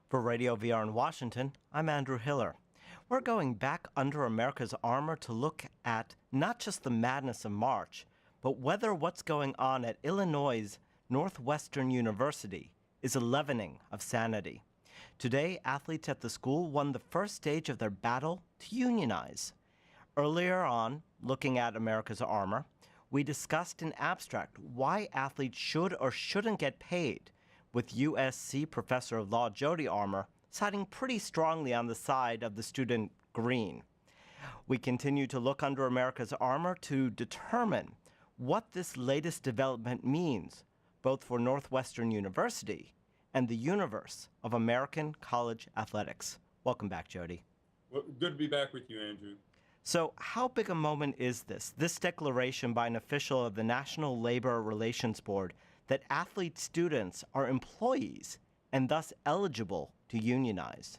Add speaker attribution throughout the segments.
Speaker 1: For Radio VR in Washington, I'm Andrew Hiller. We're going back under America's armor to look at not just the madness of March, but whether what's going on at Illinois' Northwestern University is a leavening of sanity. Today, athletes at the school won the first stage of their battle to unionize. Earlier on, looking at America's armor, we discussed in abstract why athletes should or shouldn't get paid, with USC professor of law Jody Armour siding pretty strongly on the side of the student green. We continue to look under America's armor to determine what this latest development means, both for Northwestern University and the universe of American college athletics. Welcome back, Jody.
Speaker 2: Well, good to be back with you, Andrew.
Speaker 1: So how big a moment is this declaration by an official of the National Labor Relations Board that athlete students are employees and thus eligible to unionize?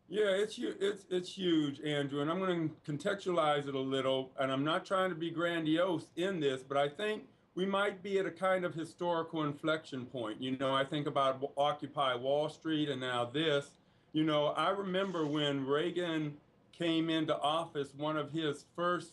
Speaker 2: Yeah, it's huge, Andrew, and I'm going to contextualize it a little, and I'm not trying to be grandiose in this, but I think we might be at a kind of historical inflection point. You know, I think about Occupy Wall Street and now this. You know, I remember when Reagan came into office, one of his first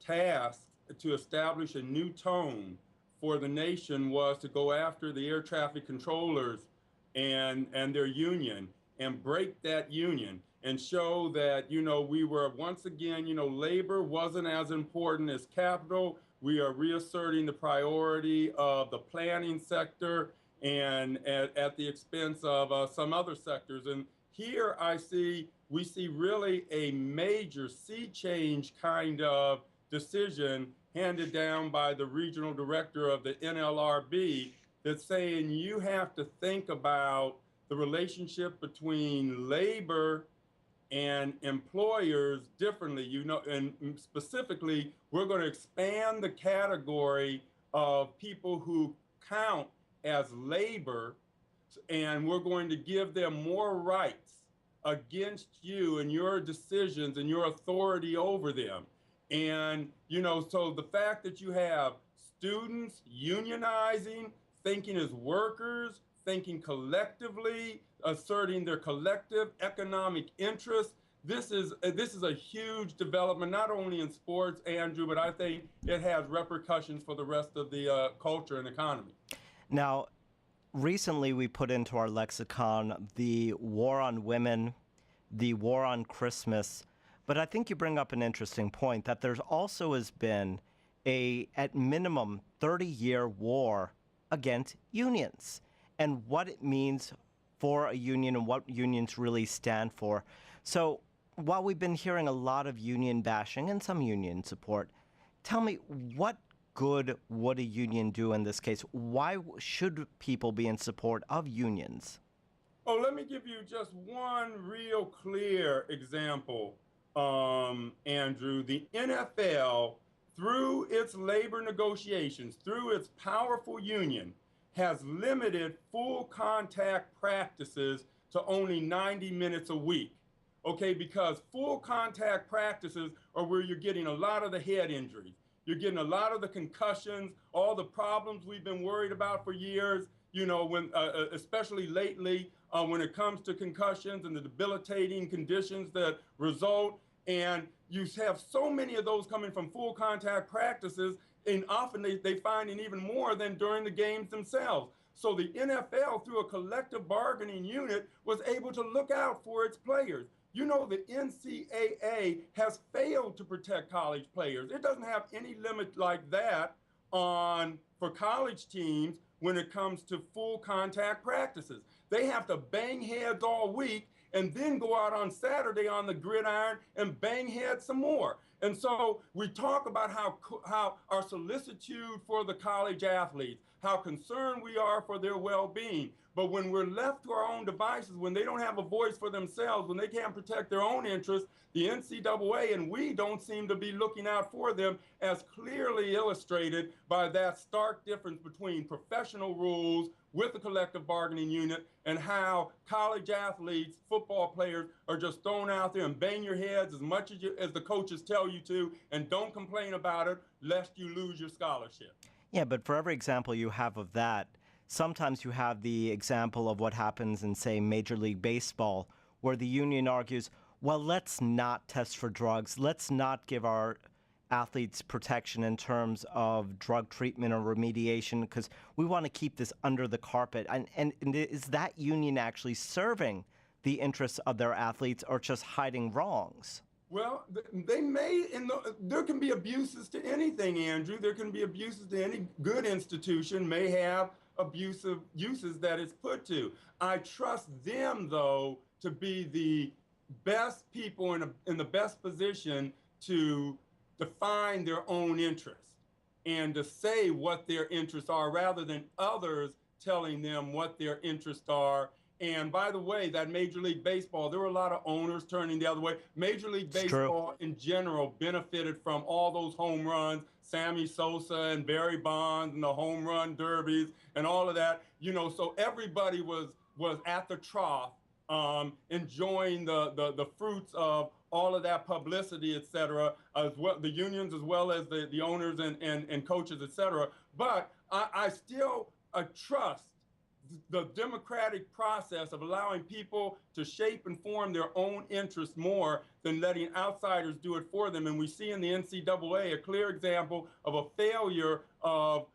Speaker 2: tasks to establish a new tone for the nation was to go after the air traffic controllers and their union and break that union and show that, you know, we were once again, you know, labor wasn't as important as capital. We are reasserting the priority of the planning sector and at the expense of some other sectors. And here we see really a major sea change kind of decision handed down by the regional director of the NLRB that's saying you have to think about the relationship between labor and employers differently, you know, and specifically, we're going to expand the category of people who count as labor, and we're going to give them more rights against you and your decisions and your authority over them. And, you know, so the fact that you have students unionizing, thinking as workers, thinking collectively, asserting their collective economic interests, this is a huge development, not only in sports, Andrew, but I think it has repercussions for the rest of the culture and economy.
Speaker 1: Now, recently we put into our lexicon the war on women, the war on Christmas, but I think you bring up an interesting point that there's also has been at minimum, 30-year war against unions and what it means for a union and what unions really stand for. So while we've been hearing a lot of union bashing and some union support, tell me, what good would a union do in this case? Why should people be in support of unions?
Speaker 2: Oh, let me give you just one real clear example, Andrew. The NFL, through its labor negotiations, through its powerful union, has limited full contact practices to only 90 minutes a week. Okay, because full contact practices are where you're getting a lot of the head injuries. You're getting a lot of the concussions, all the problems we've been worried about for years, you know, when especially lately when it comes to concussions and the debilitating conditions that result. And you have so many of those coming from full contact practices, and often they find it even more than during the games themselves. So the NFL, through a collective bargaining unit, was able to look out for its players. You know, the NCAA has failed to protect college players. It doesn't have any limit like that for college teams when it comes to full contact practices. They have to bang heads all week and then go out on Saturday on the gridiron and bang heads some more. And so we talk about how our solicitude for the college athletes, how concerned we are for their well-being. But when we're left to our own devices, when they don't have a voice for themselves, when they can't protect their own interests, the NCAA and we don't seem to be looking out for them, as clearly illustrated by that stark difference between professional rules with the collective bargaining unit and how college athletes, football players, are just thrown out there and bang your heads as much as the coaches tell you to, and don't complain about it lest you lose your scholarship.
Speaker 1: Yeah, but for every example you have of that, sometimes you have the example of what happens in, say, Major League Baseball, where the union argues, well, let's not test for drugs. Let's not give our athletes protection in terms of drug treatment or remediation because we want to keep this under the carpet. And is that union actually serving the interests of their athletes or just hiding wrongs?
Speaker 2: Well, they may, there can be abuses to anything, Andrew. There can be abuses to any good institution may have abusive uses that it's put to. I trust them, though, to be the best people in the best position to define their own interests and to say what their interests are rather than others telling them what their interests are. And by the way, that Major League Baseball, there were a lot of owners turning the other way. Major League Baseball in general benefited from all those home runs, Sammy Sosa and Barry Bonds and the home run derbies and all of that. You know, so everybody was at the trough enjoying the fruits of all of that publicity, et cetera, as well, the unions as well as the owners and coaches, et cetera. But I still trust the democratic process of allowing people to shape and form their own interests more than letting outsiders do it for them. And we see in the NCAA a clear example of a failure of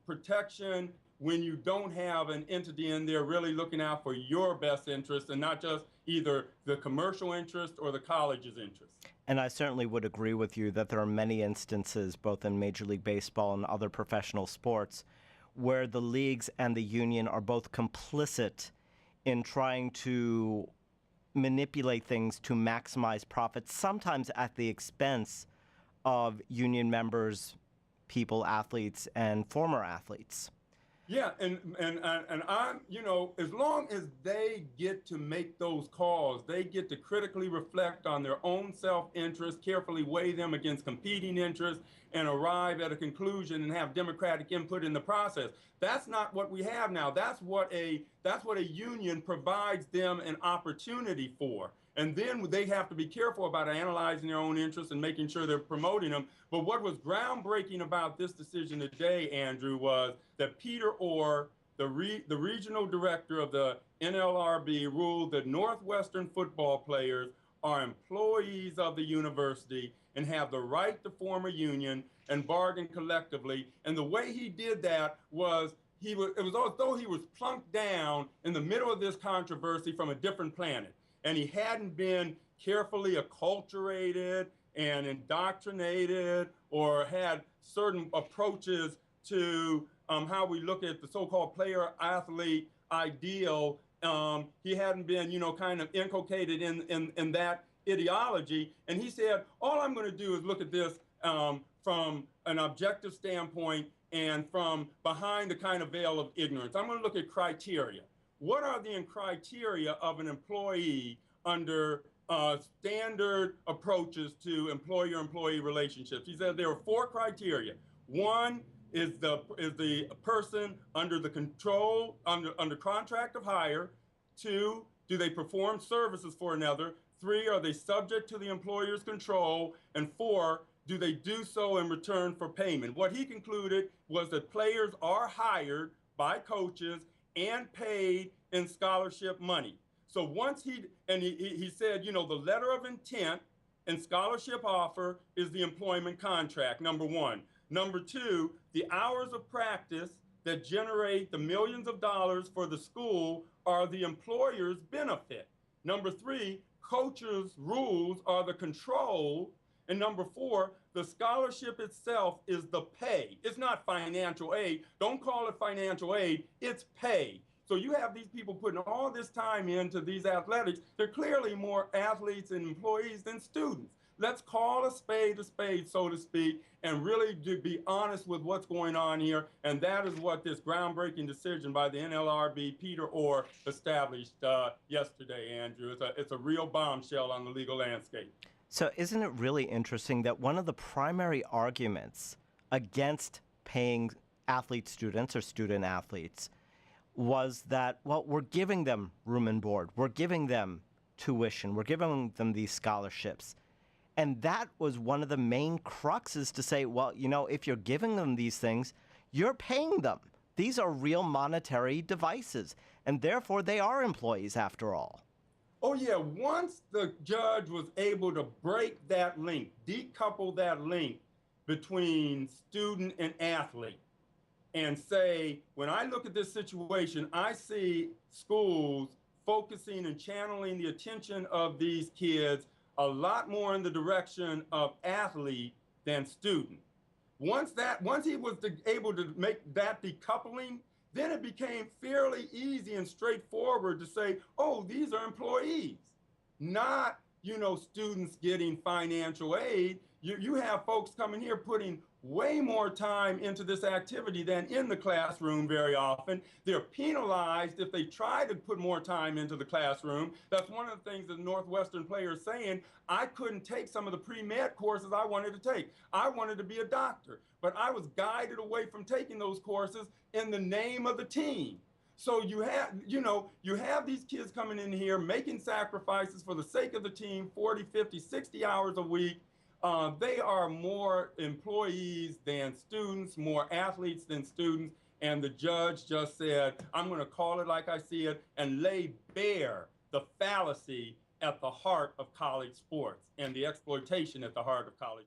Speaker 2: protection when you don't have an entity in there really looking out for your best interest and not just either the commercial interest or the college's interest.
Speaker 1: And I certainly would agree with you that there are many instances, both in Major League Baseball and other professional sports, where the leagues and the union are both complicit in trying to manipulate things to maximize profits, sometimes at the expense of union members, people, athletes, and former athletes.
Speaker 2: Yeah, and I'm, you know, as long as they get to make those calls, they get to critically reflect on their own self-interest, carefully weigh them against competing interests, and arrive at a conclusion and have democratic input in the process. That's not what we have now. That's what a union provides them an opportunity for. And then they have to be careful about analyzing their own interests and making sure they're promoting them. But what was groundbreaking about this decision today, Andrew, was that Peter Orr, the regional director of the NLRB, ruled that Northwestern football players are employees of the university and have the right to form a union and bargain collectively. And the way he did that was it was as though he was plunked down in the middle of this controversy from a different planet. And he hadn't been carefully acculturated and indoctrinated or had certain approaches to how we look at the so-called player-athlete ideal. He hadn't been, you know, kind of inculcated in that ideology. And he said, all I'm going to do is look at this from an objective standpoint and from behind the kind of veil of ignorance. I'm going to look at criteria. What are the criteria of an employee under standard approaches to employer-employee relationships? He said there are 4 criteria. 1 is the person under the control, under contract of hire. 2, do they perform services for another? 3, are they subject to the employer's control? And 4, do they do so in return for payment? What he concluded was that players are hired by coaches and paid in scholarship money. So once he said, you know, the letter of intent and scholarship offer is the employment contract, number 1. Number 2, the hours of practice that generate the millions of dollars for the school are the employer's benefit. Number 3, coaches' rules are the control. And number 4, the scholarship itself is the pay. It's not financial aid. Don't call it financial aid. It's pay. So you have these people putting all this time into these athletics. They're clearly more athletes and employees than students. Let's call a spade, so to speak, and really be honest with what's going on here. And that is what this groundbreaking decision by the NLRB, Peter Orr, established yesterday, Andrew. It's a real bombshell on the legal landscape.
Speaker 1: So isn't it really interesting that one of the primary arguments against paying athlete students or student athletes was that, well, we're giving them room and board, we're giving them tuition, we're giving them these scholarships. And that was one of the main cruxes to say, well, you know, if you're giving them these things, you're paying them. These are real monetary devices, and therefore they are employees after all.
Speaker 2: Oh, yeah. Once the judge was able to break that link, decouple that link between student and athlete, and say, when I look at this situation, I see schools focusing and channeling the attention of these kids a lot more in the direction of athlete than student. Once he was able to make that decoupling, then it became fairly easy and straightforward to say, oh, these are employees, not, students getting financial aid. You have folks coming here putting way more time into this activity than in the classroom very often. They're penalized if they try to put more time into the classroom. That's one of the things that Northwestern players saying, I couldn't take some of the pre-med courses I wanted to take. I wanted to be a doctor, but I was guided away from taking those courses in the name of the team. So you have these kids coming in here making sacrifices for the sake of the team, 40, 50, 60 hours a week. They are more employees than students, more athletes than students. And the judge just said, I'm going to call it like I see it and lay bare the fallacy at the heart of college sports and the exploitation at the heart of college.